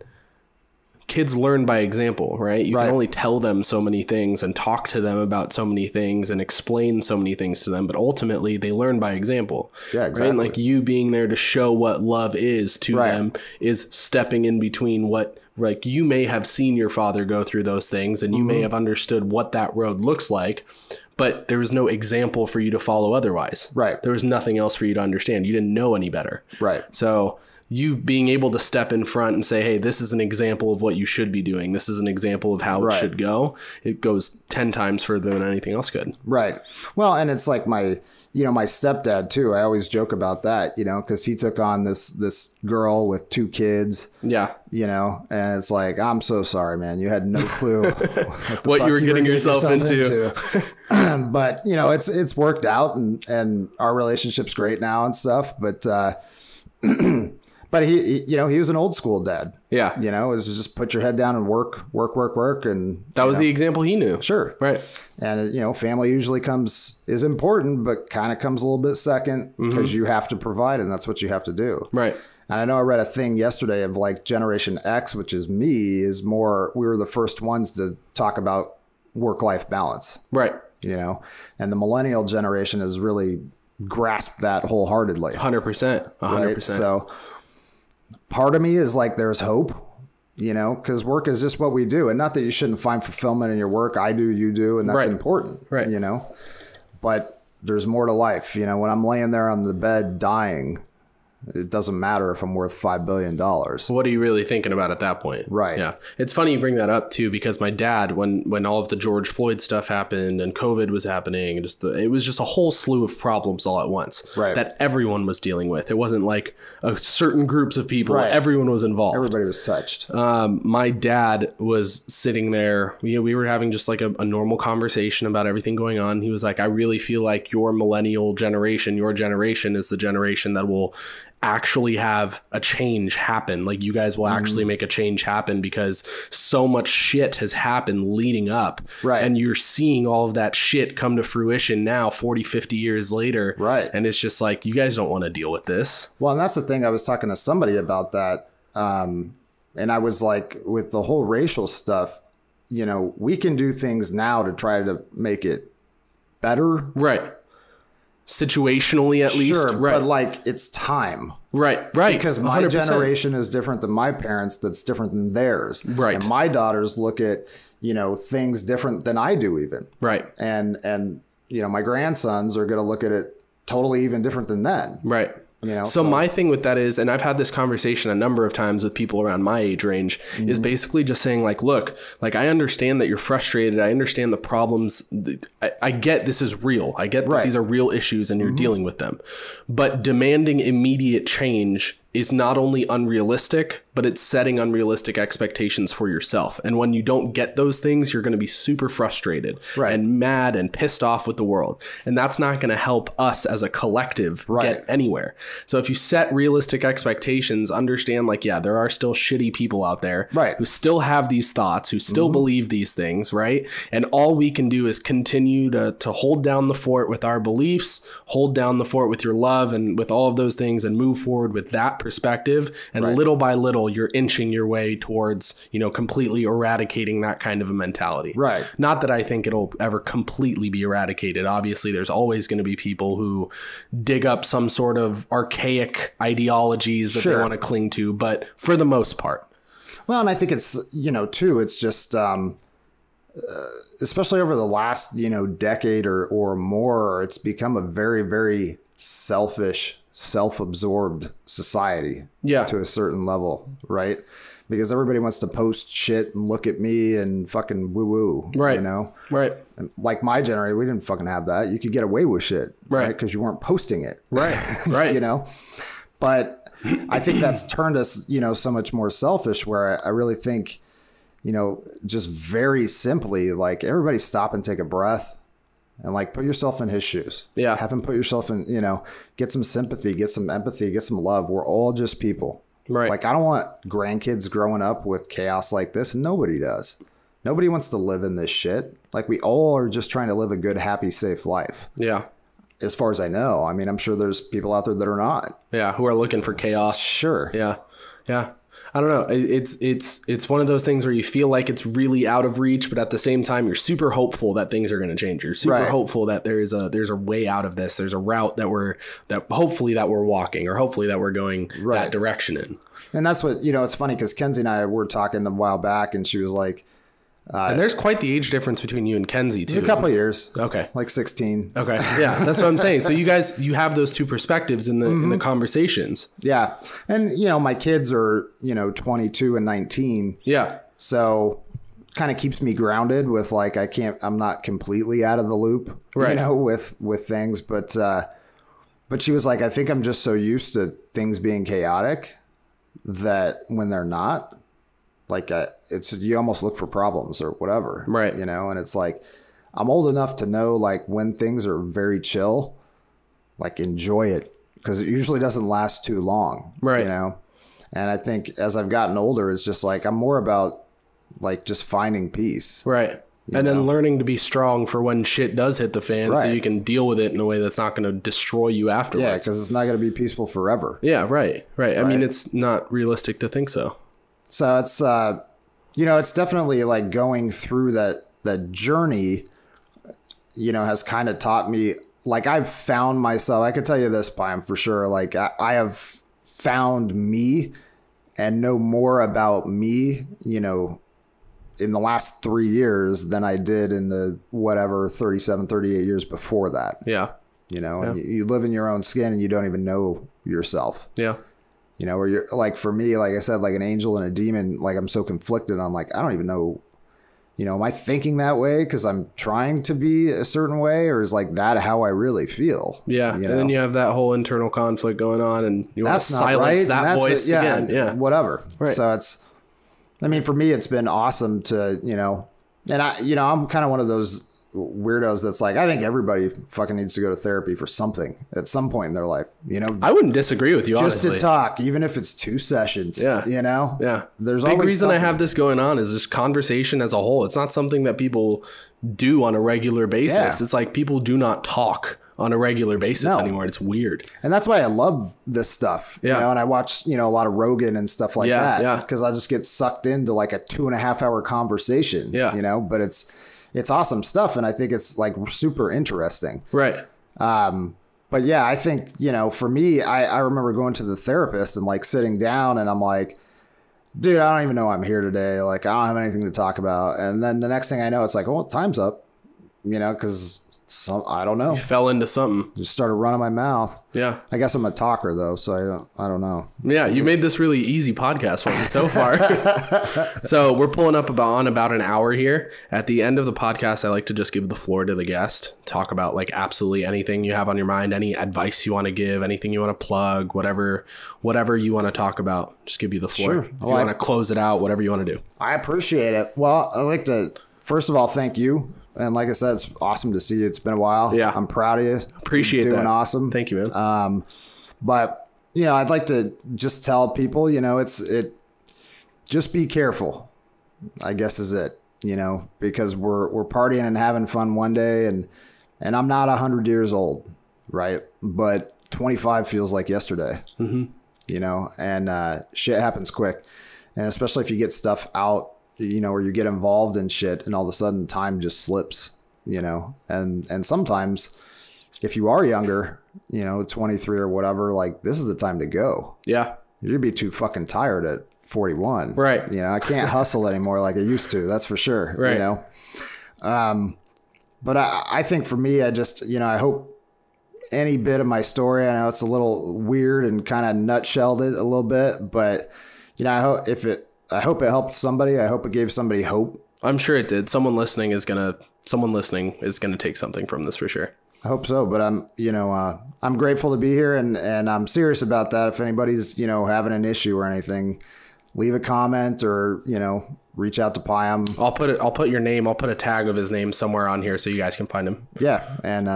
kids learn by example, right? You can only tell them so many things and talk to them about so many things and explain so many things to them, but ultimately they learn by example. Yeah, exactly. Right? Like you being there to show what love is to them is stepping in between what, like you may have seen your father go through those things and you may have understood what that road looks like, but there was no example for you to follow otherwise. Right. There was nothing else for you to understand. You didn't know any better. Right. So you being able to step in front and say, hey, this is an example of what you should be doing. This is an example of how it should go. It goes 10 times further than anything else could. Right. Well, and it's like my stepdad too. I always joke about that, because he took on this girl with 2 kids. Yeah. And it's like, I'm so sorry, man. You had no clue what you were getting yourself into. But, it's worked out and our relationship's great now and stuff. But, but he was an old school dad. Yeah. It was just put your head down and work. And that was the example he knew. Sure. Right. And, family usually is important, but kind of comes a little bit second because you have to provide and that's what you have to do. Right. And I know I read a thing yesterday of like Generation X, which is me, we were the first ones to talk about work-life balance. Right. And the millennial generation has really grasped that wholeheartedly. 100%. 100%. Right? So part of me is like, there's hope, because work is just what we do. And not that you shouldn't find fulfillment in your work. I do, you do. And that's important, right? But there's more to life. When I'm laying there on the bed dying, it doesn't matter if I'm worth $5 billion. What are you really thinking about at that point? Right. Yeah. It's funny you bring that up too, because my dad, when all of the George Floyd stuff happened and COVID was happening, it was just a whole slew of problems all at once that everyone was dealing with. It wasn't like certain groups of people. Right. Everyone was involved. Everybody was touched. My dad was sitting there. We were having just like a normal conversation about everything going on. He was like, I really feel like your millennial generation, your generation is the generation that will actually have a change happen. Like you guys will actually make a change happen because so much shit has happened leading up. Right. And you're seeing all of that shit come to fruition now 40, 50 years later. Right. And it's just like, you guys don't want to deal with this. Well, and that's the thing. I was talking to somebody about that. And I was like, with the whole racial stuff, we can do things now to try to make it better. Right. Situationally, at least. Sure, right. But like it's time. Right. Because my 100%. Generation is different than my parents. That's different than theirs. Right. And my daughters look at, things different than I do even. Right. And my grandsons are going to look at it totally even different than then. Right. So my thing with that is, and I've had this conversation a number of times with people around my age range, is basically just saying like, look, like I understand that you're frustrated. I understand the problems. I get this is real. I get that these are real issues and you're dealing with them. But demanding immediate change is not only unrealistic, but it's setting unrealistic expectations for yourself. And when you don't get those things, you're going to be super frustrated and mad and pissed off with the world. And that's not going to help us as a collective get anywhere. So if you set realistic expectations, understand like, yeah, there are still shitty people out there who still have these thoughts, who still believe these things, right? And all we can do is continue to hold down the fort with our beliefs, hold down the fort with your love and with all of those things and move forward with that
perspective, and little by little, you're inching your way towards, you know, completely eradicating that kind of a mentality.
Right.
Not that I think it'll ever completely be eradicated. Obviously, there's always going to be people who dig up some sort of archaic ideologies that they want to cling to, but for the most part.
Well, and I think it's, you know, too, it's just, especially over the last, you know, decade or more, it's become a very, very selfish, self-absorbed society to a certain level, right? Because everybody wants to post shit and look at me and fucking woo-woo, you know?
Right.
And like my generation, we didn't fucking have that. You could get away with shit, right? Because you weren't posting it.
Right.
You know? But I think that's turned us, you know, so much more selfish, where I really think, you know, just very simply, like, everybody stop and take a breath and, like, put yourself in his shoes.
Yeah.
Have him put yourself in, you know, get some sympathy, get some empathy, get some love. We're all just people.
Right.
Like, I don't want grandkids growing up with chaos like this. Nobody does. Nobody wants to live in this shit. Like, we all are just trying to live a good, happy, safe life.
Yeah.
As far as I know. I mean, I'm sure there's people out there that are not.
Yeah. Who are looking for chaos.
Sure.
Yeah. Yeah. I don't know. It's one of those things where you feel like it's really out of reach, but at the same time, you're super hopeful that things are going to change. You're super hopeful that there's a way out of this. There's a route that we're walking, or hopefully that we're going that direction in.
And that's what, you know, it's funny because Kenzie and I were talking a while back, and she was like,
and there's quite the age difference between you and Kenzie too.
It's a couple of years.
Okay.
Like 16.
Okay. Yeah, that's what I'm saying. So you have those two perspectives in the conversations.
Yeah. And, you know, my kids are, you know, 22 and 19.
Yeah.
So kind of keeps me grounded with, like, I'm not completely out of the loop, you know, with things. But she was like, I think I'm just so used to things being chaotic that when they're not, like, you almost look for problems or whatever,
right?
You know, and it's like, I'm old enough to know, like, when things are very chill, like, enjoy it, because it usually doesn't last too long,
right?
You know, and I think as I've gotten older, it's just like I'm more about, like, just finding peace,
right? And then learning to be strong for when shit does hit the fan, so you can deal with it in a way that's not going to destroy you afterwards.
Yeah, because it's not going to be peaceful forever.
Yeah, right. I mean, it's not realistic to think so.
So it's, you know, it's definitely, like, going through that journey, you know, has kind of taught me, like, I've found myself, I could tell you this, Pime, for sure. Like, I have found me and know more about me, you know, in the last 3 years than I did in the 38 years before that.
Yeah.
You know, and you live in your own skin and you don't even know yourself.
Yeah.
You know, where you're, like, for me, like I said, like an angel and a demon, like, I'm so conflicted on, like, I don't even know, you know, am I thinking that way because I'm trying to be a certain way, or is, like, that how I really feel?
Yeah.
You know?
And then you have that whole internal conflict going on, and you want to silence that voice again. Yeah.
Whatever.
Right.
So I mean, for me, it's been awesome to, you know, and I'm kind of one of those weirdos that's like, I think everybody fucking needs to go to therapy for something at some point in their life, you know.
I wouldn't disagree with you,
just
honestly.
To talk, even if it's 2 sessions. Yeah. You know.
Yeah.
There's
big
always
reason
something.
I have this going on is just conversation as a whole. It's not something that people do on a regular basis.
Yeah.
It's like people do not talk on a regular basis anymore. It's weird.
And that's why I love this stuff.
Yeah.
You know, and I watch, you know, a lot of Rogan and stuff like that.
Yeah.
Because I just get sucked into, like, a 2.5 hour conversation.
Yeah.
You know, but it's awesome stuff, and I think it's, like, super interesting.
Right.
But yeah, I think, you know, for me, I remember going to the therapist and, like, sitting down, and I'm like, dude, I don't even know I'm here today. Like, I don't have anything to talk about. And then the next thing I know, it's like, well, time's up, you know, because I don't know.
You fell into something.
Just started running my mouth.
Yeah.
I guess I'm a talker, though, so I don't know.
Yeah, you made this really easy podcast for me so far. So we're pulling up on about an hour here. At the end of the podcast, I like to just give the floor to the guest. Talk about, like, absolutely anything you have on your mind, any advice you want to give, anything you want to plug, whatever you want to talk about. Just give you the floor.
Sure.
If you want to close it out, whatever you want to do.
I appreciate it. Well, I'd like to, first of all, thank you. And like I said, it's awesome to see you. It's been a while.
Yeah.
I'm proud of you.
Appreciate
You're doing
that.
awesome.
Thank you, man.
But, you know, I'd like to just tell people, you know, just be careful, I guess is it, you know, because we're partying and having fun one day, and I'm not 100 years old, right? But 25 feels like yesterday. Mm-hmm. you know, and shit happens quick. And especially if you get stuff out, you know, or you get involved in shit and all of a sudden time just slips, you know, and sometimes if you are younger, you know, 23 or whatever, like this is the time to go.
Yeah.
You'd be too fucking tired at 41.
Right.
You know, I can't hustle anymore like I used to. That's for sure.
Right.
You know, but I think for me, I just, you know, I hope any bit of my story, I know it's a little weird and kind of nutshelled it a little bit, but you know, I hope it helped somebody. I hope it gave somebody hope.
I'm sure it did. Someone listening is gonna take something from this for sure.
I hope so, but I'm grateful to be here and I'm serious about that. If anybody's, you know, having an issue or anything, leave a comment or, you know, reach out to Payam.
I'll put your name. I'll put a tag of his name somewhere on here so you guys can find him.
Yeah. And,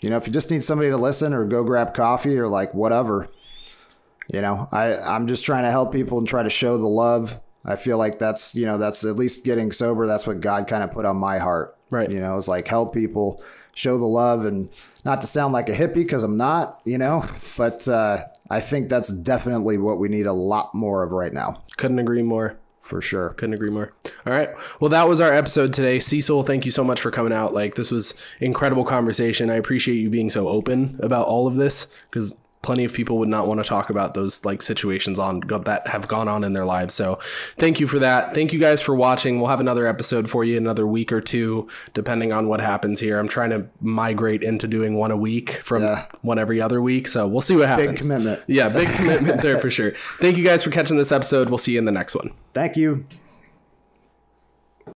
you know, if you just need somebody to listen or go grab coffee or like whatever, you know, I'm just trying to help people and try to show the love. I feel like that's, you know, that's at least getting sober. That's what God kind of put on my heart.
Right.
You know, it's like help people, show the love, and not to sound like a hippie because I'm not, you know, but I think that's definitely what we need a lot more of right now.
Couldn't agree more.
For sure.
Couldn't agree more. All right. Well, that was our episode today. Cecil, thank you so much for coming out. Like, this was incredible conversation. I appreciate you being so open about all of this because plenty of people would not want to talk about those like situations that have gone on in their lives. So thank you for that. Thank you guys for watching. We'll have another episode for you in another week or two, depending on what happens here. I'm trying to migrate into doing one a week from one every other week. So we'll see what happens.
Big commitment.
Yeah, big commitment there for sure. Thank you guys for catching this episode. We'll see you in the next one.
Thank you.